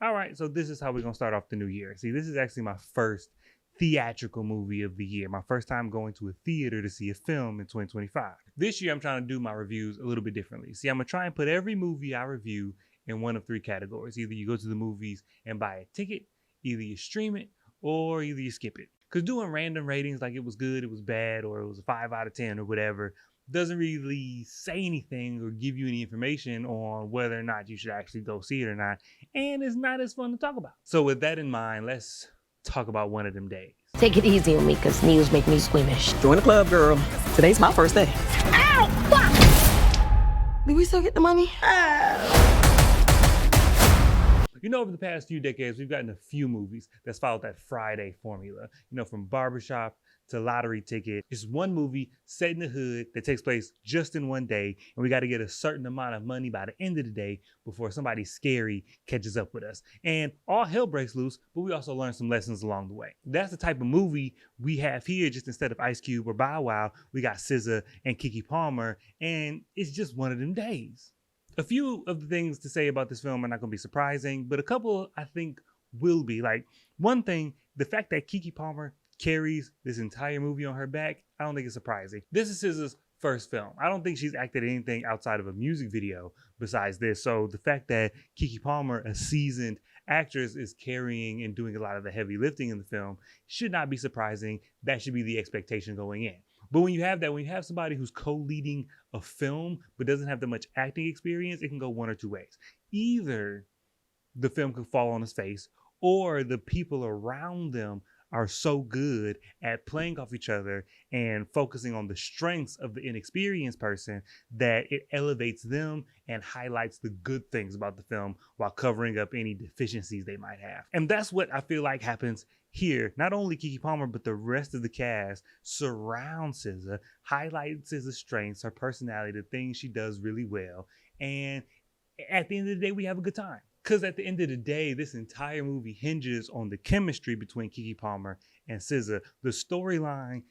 All right, so this is how we're gonna start off the new year. See, this is actually my first theatrical movie of the year. My first time going to a theater to see a film in 2025. This year, I'm trying to do my reviews a little bit differently. See, I'm gonna try and put every movie I review in one of three categories. Either you go to the movies and buy a ticket, either you stream it, or either you skip it. Because doing random ratings like it was good, it was bad, or it was a 5 out of 10 or whatever doesn't really say anything or give you any information on whether or not you should actually go see it or not. And it's not as fun to talk about. So with that in mind, let's talk about one of them days. Take it easy on me, because news make me squeamish. Join the club, girl. Today's my first day. Ow! Fuck! Did we still get the money? You know, over the past few decades, we've gotten a few movies that's followed that Friday formula. You know, from Barbershop to Lottery Ticket. It's one movie set in the hood that takes place just in one day, and we got to get a certain amount of money by the end of the day before somebody scary catches up with us. And all hell breaks loose, but we also learn some lessons along the way. That's the type of movie we have here. Just instead of Ice Cube or Bow Wow, we got SZA and Keke Palmer, and it's just one of them days. A few of the things to say about this film are not going to be surprising, but a couple I think will be. Like, one thing, the fact that Keke Palmer carries this entire movie on her back, I don't think it's surprising. This is SZA's first film. I don't think she's acted anything outside of a music video besides this. So the fact that Keke Palmer, a seasoned actress, is carrying and doing a lot of the heavy lifting in the film should not be surprising. That should be the expectation going in. But when you have that, when you have somebody who's co-leading a film but doesn't have that much acting experience, it can go one or two ways. Either the film could fall on its face, or the people around them are so good at playing off each other and focusing on the strengths of the inexperienced person that it elevates them and highlights the good things about the film while covering up any deficiencies they might have. And that's what I feel like happens here. Not only Keke Palmer, but the rest of the cast surrounds SZA, highlights SZA's strengths, her personality, the things she does really well. And at the end of the day, we have a good time. Because at the end of the day, this entire movie hinges on the chemistry between Keke Palmer and SZA. The storyline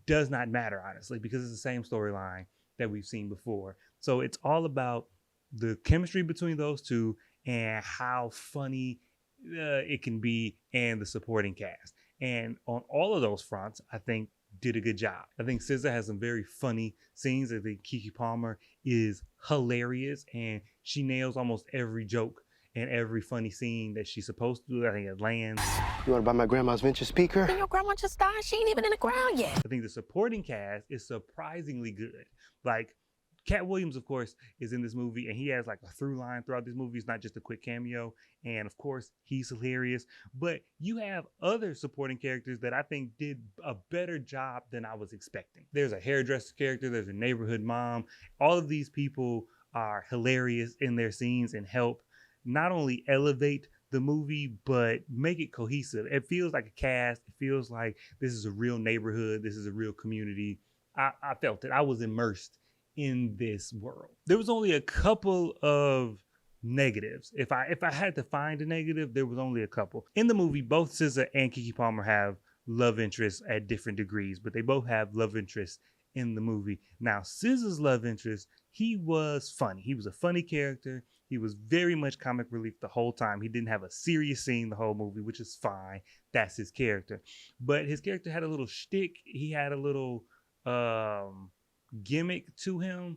does not matter, honestly, because it's the same storyline that we've seen before. So it's all about the chemistry between those two and how funny it can be, and the supporting cast. And on all of those fronts, I think did a good job. I think SZA has some very funny scenes. I think Keke Palmer is hilarious, and she nails almost every joke and every funny scene that she's supposed to. I think it lands. You want to buy my grandma's vintage speaker? Then your grandma just died. She ain't even in the ground yet. I think the supporting cast is surprisingly good. Like, Cat Williams, of course, is in this movie, and he has like a through line throughout this movie. It's not just a quick cameo. And of course, he's hilarious. But you have other supporting characters that I think did a better job than I was expecting. There's a hairdresser character. There's a neighborhood mom. All of these people are hilarious in their scenes and help not only elevate the movie, but make it cohesive. It feels like a cast. It feels like this is a real neighborhood. This is a real community. I felt it. I was immersed in this world. There was only a couple of negatives. If I had to find a negative, there was only a couple. In the movie, both SZA and Keke Palmer have love interests at different degrees, but they both have love interests in the movie. Now, SZA's love interest, he was funny. He was a funny character. He was very much comic relief the whole time. He didn't have a serious scene the whole movie, which is fine. That's his character. But his character had a little shtick. He had a little gimmick to him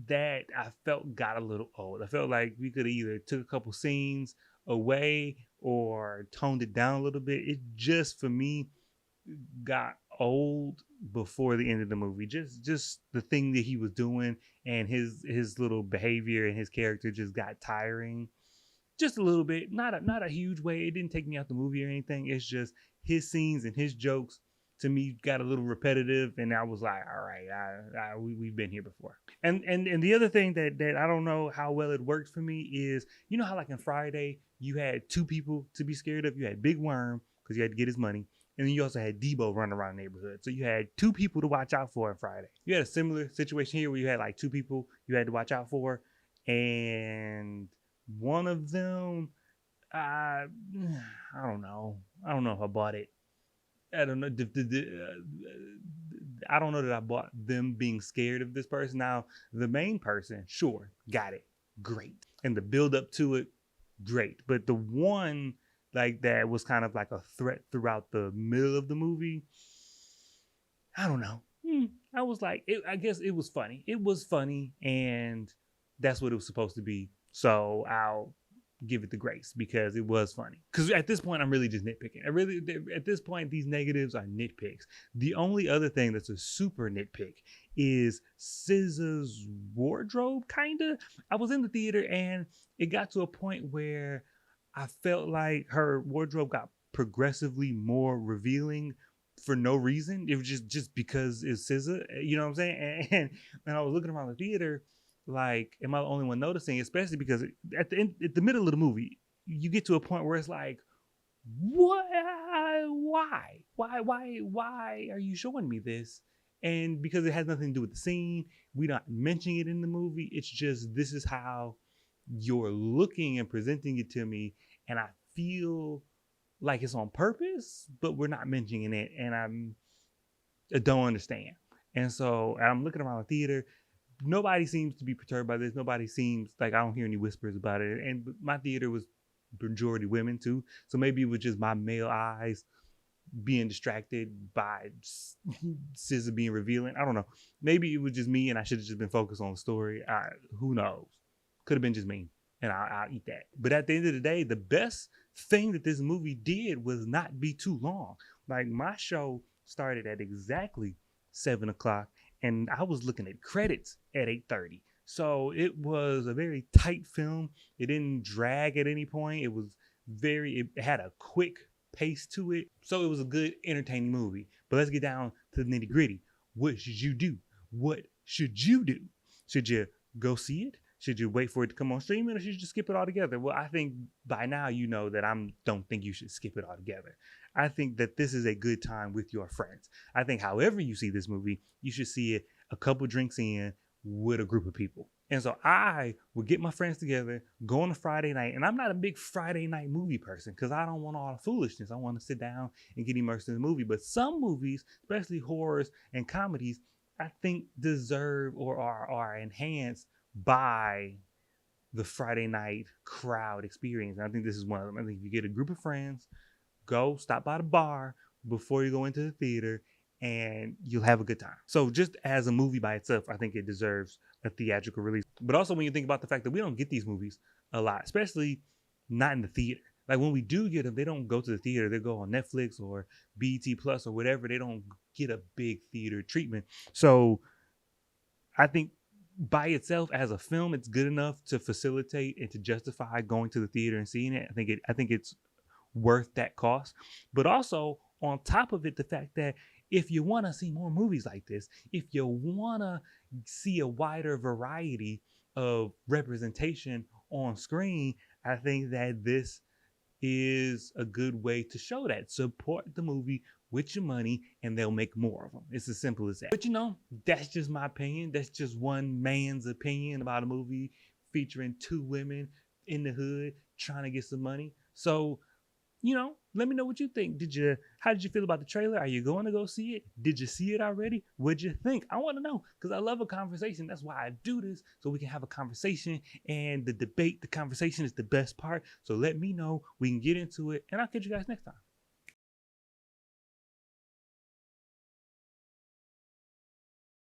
that I felt got a little old. I felt like we could have either took a couple scenes away or toned it down a little bit. It just, for me, got old before the end of the movie. Just the thing that he was doing and his little behavior and his character just got tiring just a little bit. Not a huge way. It didn't take me out the movie or anything. It's just his scenes and his jokes to me got a little repetitive, and I was like, all right, we've been here before. And the other thing that I don't know how well it worked for me is, you know how like in Friday you had two people to be scared of? You had Big Worm because you had to get his money, and then you also had Debo running around the neighborhood. So you had two people to watch out for on Friday. You had a similar situation here where you had like two people you had to watch out for, and one of them, I don't know if I bought it. I don't know. I don't know that I bought them being scared of this person. Now, the main person, sure, got it. Great. And the build up to it, great. But the one like that was kind of like a threat throughout the middle of the movie, I don't know. I was like, I guess it was funny. It was funny, and that's what it was supposed to be. So I'll give it the grace because it was funny. Because at this point, I'm really just nitpicking. At this point, these negatives are nitpicks. The only other thing that's a super nitpick is SZA's wardrobe, kind of. I was in the theater, and it got to a point where I felt like her wardrobe got progressively more revealing for no reason. It was just because it's SZA, you know what I'm saying? And I was looking around the theater, like, am I the only one noticing? Especially because at the middle of the movie, you get to a point where it's like, what? Why are you showing me this? And because it has nothing to do with the scene, we're not mentioning it in the movie. It's just, this is how you're looking and presenting it to me, and I feel like it's on purpose, but we're not mentioning it, and I don't understand. And so I'm looking around the theater. Nobody seems to be perturbed by this. Nobody seems like, I don't hear any whispers about it. And my theater was majority women too, so maybe it was just my male eyes being distracted by SZA being revealing. I don't know. Maybe it was just me, and I should have just been focused on the story. Who knows? Could have been just me, and I'll eat that. But at the end of the day, the best thing that this movie did was not be too long. Like, my show started at exactly 7 o'clock, and I was looking at credits at 8:30. So it was a very tight film. It didn't drag at any point. It had a quick pace to it. So it was a good, entertaining movie. But let's get down to the nitty gritty. What should you do? What should you do? Should you go see it? Should you wait for it to come on streaming, or should you just skip it altogether? Well, I think by now you know that I don't think you should skip it altogether. I think that this is a good time with your friends. I think however you see this movie, you should see it a couple drinks in with a group of people. And so I would get my friends together, go on a Friday night, and I'm not a big Friday night movie person because I don't want all the foolishness. I want to sit down and get immersed in the movie. But some movies, especially horrors and comedies, I think deserve or are enhanced by the Friday night crowd experience. And I think this is one of them. I think if you get a group of friends, go stop by the bar before you go into the theater, and you'll have a good time. So just as a movie by itself, I think it deserves a theatrical release. But also when you think about the fact that we don't get these movies a lot, especially not in the theater. Like, when we do get them, they don't go to the theater. They go on Netflix or BET Plus or whatever. They don't get a big theater treatment. So I think by itself as a film, it's good enough to facilitate and to justify going to the theater and seeing it. I think it's worth that cost. But also on top of it, the fact that if you want to see more movies like this, if you want to see a wider variety of representation on screen, I think that this is a good way to show that. Support the movie with your money, and they'll make more of them. It's as simple as that. But that's just my opinion. That's just one man's opinion about a movie featuring two women in the hood trying to get some money. So, let me know what you think. How did you feel about the trailer? Are you going to go see it? Did you see it already? What'd you think? I want to know, because I love a conversation. That's why I do this, so we can have a conversation, and the conversation is the best part. So let me know. We can get into it, and I'll catch you guys next time.